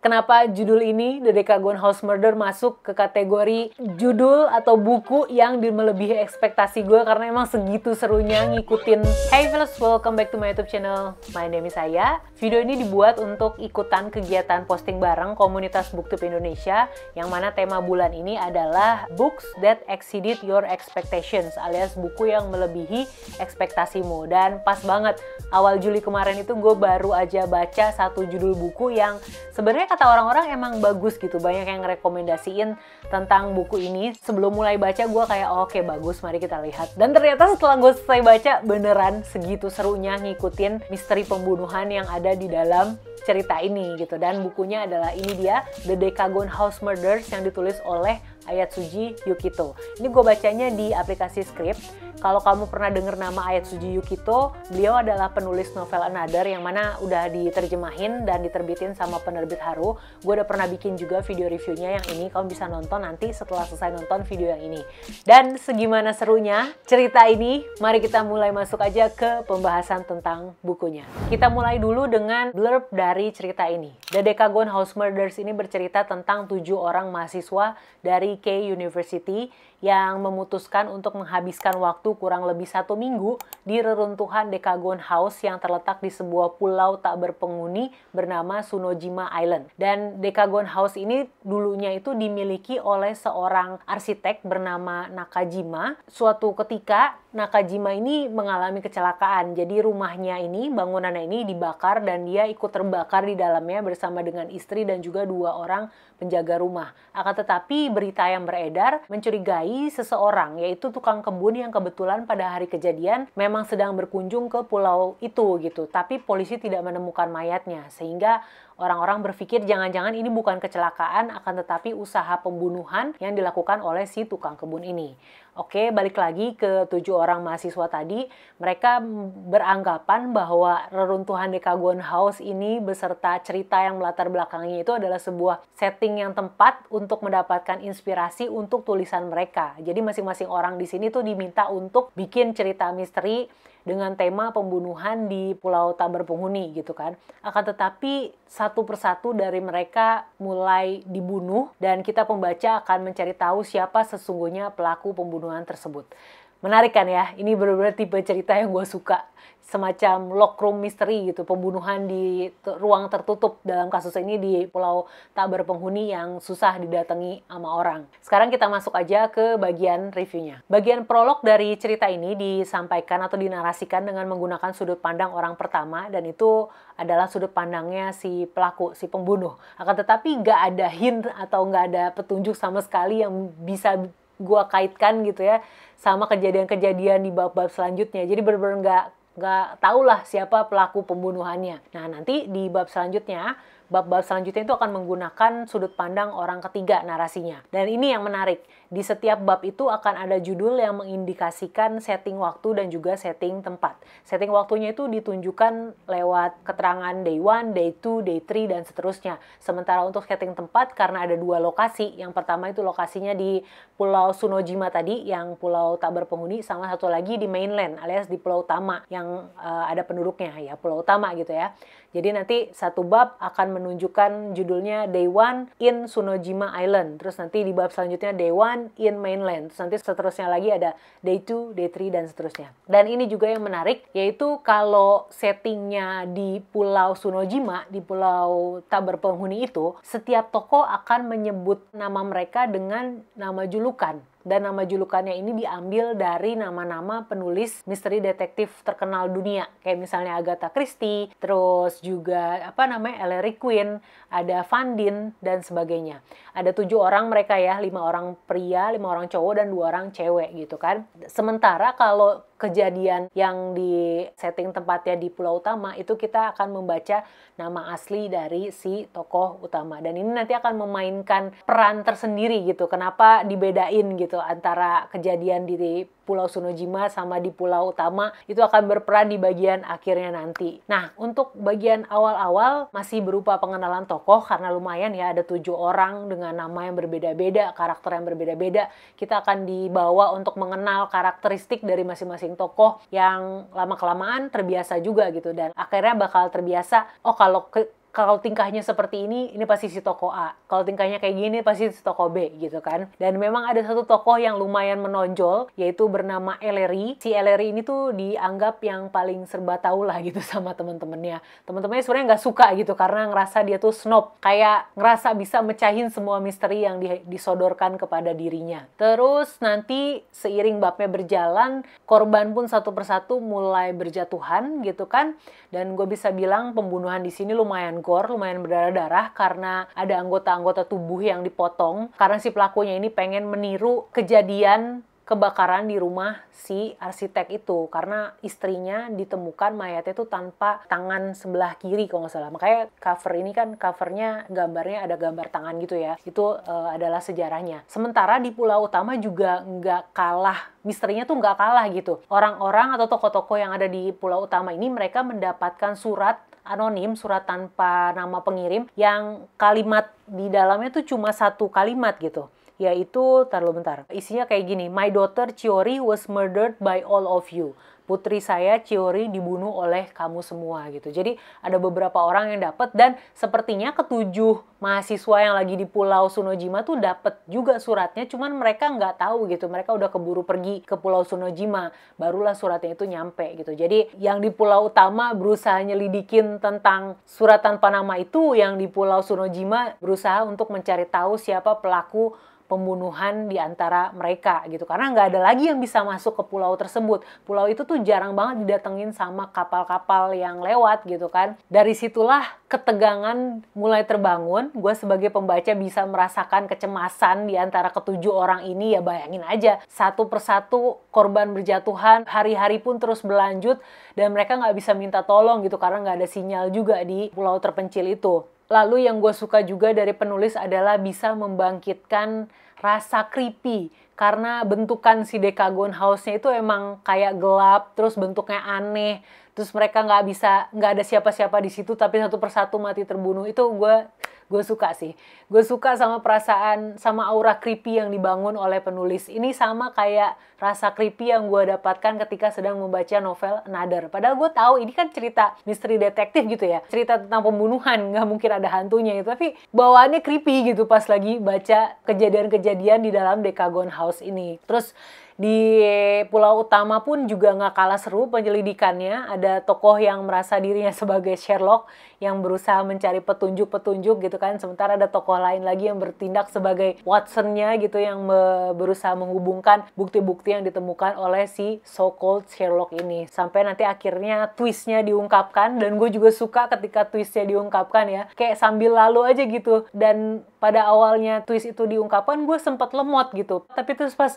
Kenapa judul ini, The Decagon House Murder, masuk ke kategori judul atau buku yang melebihi ekspektasi gue, karena emang segitu serunya ngikutin. Hey fellas, welcome back to my YouTube channel. My name is Aya. Video ini dibuat untuk ikutan kegiatan posting bareng komunitas BookTube Indonesia, yang mana tema bulan ini adalah Books That Exceeded Your Expectations, alias buku yang melebihi ekspektasimu. Dan pas banget, awal Juli kemarin itu gue baru aja baca satu judul buku yang sebenarnya kata orang-orang emang bagus gitu. Banyak yang rekomendasiin tentang buku ini. Sebelum mulai baca gue kayak oke, bagus, mari kita lihat. Dan ternyata setelah gue selesai baca, beneran segitu serunya ngikutin misteri pembunuhan yang ada di dalam cerita ini gitu. Dan bukunya adalah ini dia, The Decagon House Murders, yang ditulis oleh Ayatsuji Yukito. Ini gue bacanya di aplikasi Script. Kalau kamu pernah dengar nama Ayatsuji Yukito, beliau adalah penulis novel Another yang mana udah diterjemahin dan diterbitin sama penerbit Haru. Gue udah pernah bikin juga video reviewnya yang ini, kamu bisa nonton nanti setelah selesai nonton video yang ini. Dan segimana serunya cerita ini, mari kita mulai masuk aja ke pembahasan tentang bukunya. Kita mulai dulu dengan blurb dari cerita ini. The Decagon House Murders ini bercerita tentang 7 orang mahasiswa dari Keio University yang memutuskan untuk menghabiskan waktu kurang lebih 1 minggu di reruntuhan Decagon House yang terletak di sebuah pulau tak berpenghuni bernama Tsunojima Island. Dan Decagon House ini dulunya itu dimiliki oleh seorang arsitek bernama Nakajima. Suatu ketika Nakajima ini mengalami kecelakaan, jadi rumahnya ini, bangunannya ini dibakar dan dia ikut terbakar di dalamnya bersama dengan istri dan juga 2 orang penjaga rumah. Akan tetapi berita yang beredar mencurigai seseorang, yaitu tukang kebun yang kebetulan pada hari kejadian memang sedang berkunjung ke pulau itu gitu. Tapi polisi tidak menemukan mayatnya, sehingga orang-orang berpikir jangan-jangan ini bukan kecelakaan, akan tetapi usaha pembunuhan yang dilakukan oleh si tukang kebun ini. Oke, balik lagi ke 7 orang mahasiswa tadi. Mereka beranggapan bahwa reruntuhan Decagon House ini beserta cerita yang melatar belakangnya itu adalah sebuah setting yang tepat untuk mendapatkan inspirasi untuk tulisan mereka. Jadi masing-masing orang di sini tuh diminta untuk bikin cerita misteri dengan tema pembunuhan di pulau tak berpenghuni gitu kan. Akan tetapi satu persatu dari mereka mulai dibunuh dan kita pembaca akan mencari tahu siapa sesungguhnya pelaku pembunuhan tersebut. Menarik kan ya? Ini benar-benar tipe cerita yang gue suka. Semacam lockroom misteri gitu. Pembunuhan di ruang tertutup, dalam kasus ini di pulau tak berpenghuni yang susah didatangi sama orang. Sekarang kita masuk aja ke bagian reviewnya. Bagian prolog dari cerita ini disampaikan atau dinarasikan dengan menggunakan sudut pandang orang pertama, dan itu adalah sudut pandangnya si pelaku, si pembunuh. Akan tetapi nggak ada hint atau nggak ada petunjuk sama sekali yang bisa gua kaitkan gitu ya sama kejadian-kejadian di bab-bab selanjutnya. Jadi benar-benar nggak tahulah siapa pelaku pembunuhannya. Nah, nanti di bab selanjutnya, bab-bab selanjutnya itu akan menggunakan sudut pandang orang ketiga narasinya. Dan ini yang menarik. Di setiap bab itu akan ada judul yang mengindikasikan setting waktu dan juga setting tempat. Setting waktunya itu ditunjukkan lewat keterangan day 1, day 2, day 3, dan seterusnya. Sementara untuk setting tempat, karena ada 2 lokasi. Yang pertama itu lokasinya di Pulau Tsunojima tadi, yang pulau tak berpenghuni, sama satu lagi di mainland, alias di pulau utama, yang ada penduduknya, ya pulau utama gitu ya. Jadi nanti satu bab akan menunjukkan judulnya Day 1 in Tsunojima Island. Terus nanti di bab selanjutnya Day 1 in Mainland. Terus nanti seterusnya lagi ada Day 2, Day 3, dan seterusnya. Dan ini juga yang menarik, yaitu kalau settingnya di Pulau Tsunojima, di pulau tak berpenghuni itu, setiap tokoh akan menyebut nama mereka dengan nama julukan. Dan nama julukannya ini diambil dari nama-nama penulis misteri detektif terkenal dunia. Kayak misalnya Agatha Christie, terus juga Ellery Quinn, ada Van Dien, dan sebagainya. Ada 7 orang mereka ya, 5 orang pria, 5 orang cowok, dan 2 orang cewek gitu kan. Sementara kalau kejadian yang di setting tempatnya di pulau utama, itu kita akan membaca nama asli dari si tokoh utama. Dan ini nanti akan memainkan peran tersendiri gitu. Kenapa dibedain gitu antara kejadian di Pulau Tsunojima sama di pulau utama, itu akan berperan di bagian akhirnya nanti. Nah, untuk bagian awal-awal masih berupa pengenalan tokoh, karena lumayan ya, ada 7 orang dengan nama yang berbeda-beda, karakter yang berbeda-beda. Kita akan dibawa untuk mengenal karakteristik dari masing-masing tokoh yang lama-kelamaan terbiasa juga gitu. Dan akhirnya bakal terbiasa, oh kalau kalau tingkahnya seperti ini pasti si tokoh A. Kalau tingkahnya kayak gini, pasti si tokoh B gitu kan. Dan memang ada satu tokoh yang lumayan menonjol, yaitu bernama Ellery. Si Ellery ini tuh dianggap yang paling serba tahu lah gitu sama temen-temennya. Temen-temennya sebenarnya nggak suka gitu, karena ngerasa dia tuh snob. Kayak ngerasa bisa mecahin semua misteri yang disodorkan kepada dirinya. Terus nanti seiring babnya berjalan, korban pun satu persatu mulai berjatuhan gitu kan. Dan gue bisa bilang pembunuhan di sini lumayan gore, lumayan berdarah-darah karena ada anggota-anggota tubuh yang dipotong karena si pelakunya ini pengen meniru kejadian kebakaran di rumah si arsitek itu, karena istrinya ditemukan mayatnya itu tanpa tangan sebelah kiri kalau nggak salah. Makanya cover ini kan covernya gambarnya ada gambar tangan gitu ya. Itu adalah sejarahnya. Sementara di Pulau Utama juga nggak kalah, misterinya tuh nggak kalah gitu. Orang-orang atau tokoh-tokoh yang ada di Pulau Utama ini mereka mendapatkan surat anonim, surat tanpa nama pengirim yang kalimat di dalamnya tuh cuma satu kalimat gitu. Yaitu, bentar, isinya kayak gini, "My daughter Chiori was murdered by all of you." Putri saya Chiori dibunuh oleh kamu semua gitu. Jadi ada beberapa orang yang dapat, dan sepertinya ketujuh mahasiswa yang lagi di Pulau Tsunojima tuh dapat juga suratnya, cuman mereka nggak tahu gitu. Mereka udah keburu pergi ke Pulau Tsunojima, barulah suratnya itu nyampe gitu. Jadi yang di Pulau Utama berusaha nyelidikin tentang surat tanpa nama itu, yang di Pulau Tsunojima berusaha untuk mencari tahu siapa pelaku pembunuhan di antara mereka gitu. Karena nggak ada lagi yang bisa masuk ke pulau tersebut. Pulau itu tuh jarang banget didatengin sama kapal-kapal yang lewat gitu kan. Dari situlah ketegangan mulai terbangun. Gue sebagai pembaca bisa merasakan kecemasan di antara ketujuh orang ini. Ya bayangin aja, satu persatu korban berjatuhan, hari-hari pun terus berlanjut, dan mereka nggak bisa minta tolong gitu karena nggak ada sinyal juga di pulau terpencil itu. Lalu yang gue suka juga dari penulis adalah bisa membangkitkan rasa creepy. Karena bentukan si Decagon House-nya itu emang kayak gelap, terus bentuknya aneh. Terus mereka nggak ada siapa-siapa di situ, tapi satu persatu mati terbunuh. Itu gue suka sih. Gue suka sama perasaan, sama aura creepy yang dibangun oleh penulis. Ini sama kayak rasa creepy yang gue dapatkan ketika sedang membaca novel Another. Padahal gue tahu ini kan cerita misteri detektif gitu ya. Cerita tentang pembunuhan, nggak mungkin ada hantunya gitu. Tapi bawaannya creepy gitu pas lagi baca kejadian-kejadian di dalam Decagon House ini. Terus di Pulau Utama pun juga nggak kalah seru penyelidikannya. Ada tokoh yang merasa dirinya sebagai Sherlock yang berusaha mencari petunjuk-petunjuk gitu kan. Sementara ada tokoh lain lagi yang bertindak sebagai Watson-nya gitu, yang berusaha menghubungkan bukti-bukti yang ditemukan oleh si so-called Sherlock ini. Sampai nanti akhirnya twist-nya diungkapkan, dan gue juga suka ketika twist-nya diungkapkan ya. Kayak sambil lalu aja gitu. Dan pada awalnya twist itu diungkapkan, gue sempat lemot gitu. Tapi terus pas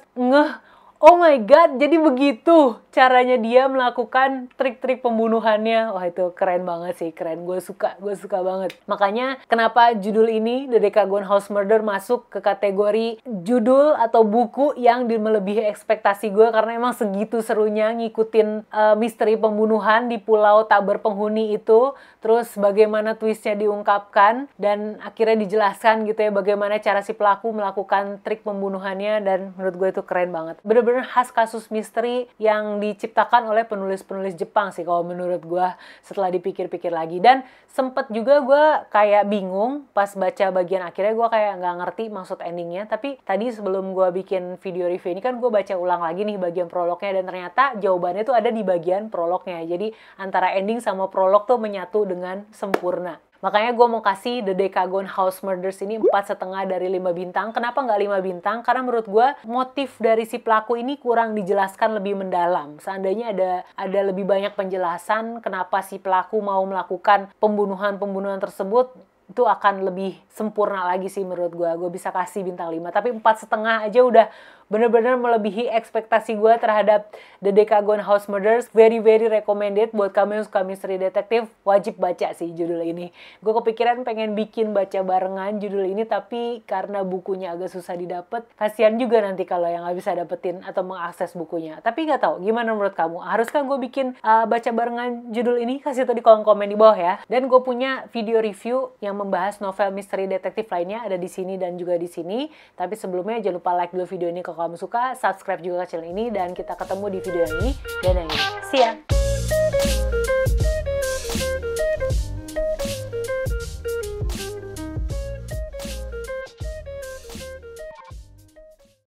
oh my god, jadi begitu caranya dia melakukan trik-trik pembunuhannya. Wah, itu keren banget sih, keren. Gue suka banget. Makanya kenapa judul ini, The Decagon House Murder, masuk ke kategori judul atau buku yang melebihi ekspektasi gue, karena emang segitu serunya ngikutin misteri pembunuhan di pulau tak berpenghuni itu. Terus bagaimana twistnya diungkapkan, dan akhirnya dijelaskan gitu ya bagaimana cara si pelaku melakukan trik pembunuhannya, dan menurut gue itu keren banget. Bener-bener khas kasus misteri yang diciptakan oleh penulis-penulis Jepang sih kalau menurut gue setelah dipikir-pikir lagi. Dan sempet juga gue kayak bingung pas baca bagian akhirnya, gue kayak nggak ngerti maksud endingnya. Tapi tadi sebelum gue bikin video review ini kan gue baca ulang lagi nih bagian prolognya, dan ternyata jawabannya tuh ada di bagian prolognya. Jadi antara ending sama prolog tuh menyatu dengan sempurna. Makanya gue mau kasih The Decagon House Murders ini 4,5 dari 5 bintang. Kenapa nggak 5 bintang? Karena menurut gue motif dari si pelaku ini kurang dijelaskan lebih mendalam. Seandainya ada lebih banyak penjelasan kenapa si pelaku mau melakukan pembunuhan tersebut, itu akan lebih sempurna lagi sih menurut gue. Gue bisa kasih bintang 5. Tapi 4,5 aja udah bener-bener melebihi ekspektasi gue terhadap The Decagon House Murders. Very recommended buat kamu yang suka misteri detektif. Wajib baca sih judul ini. Gue kepikiran pengen bikin baca barengan judul ini, tapi karena bukunya agak susah didapat, kasihan juga nanti kalau yang nggak bisa dapetin atau mengakses bukunya. Tapi nggak tahu gimana menurut kamu. Haruskah gue bikin baca barengan judul ini? Kasih tau di kolom komen di bawah ya. Dan gue punya video review yang membahas novel misteri detektif lainnya, ada di sini dan juga di sini. Tapi sebelumnya jangan lupa like dulu video ini kalau kamu suka, subscribe juga ke channel ini, dan kita ketemu di video yang ini dan yang ini. See ya!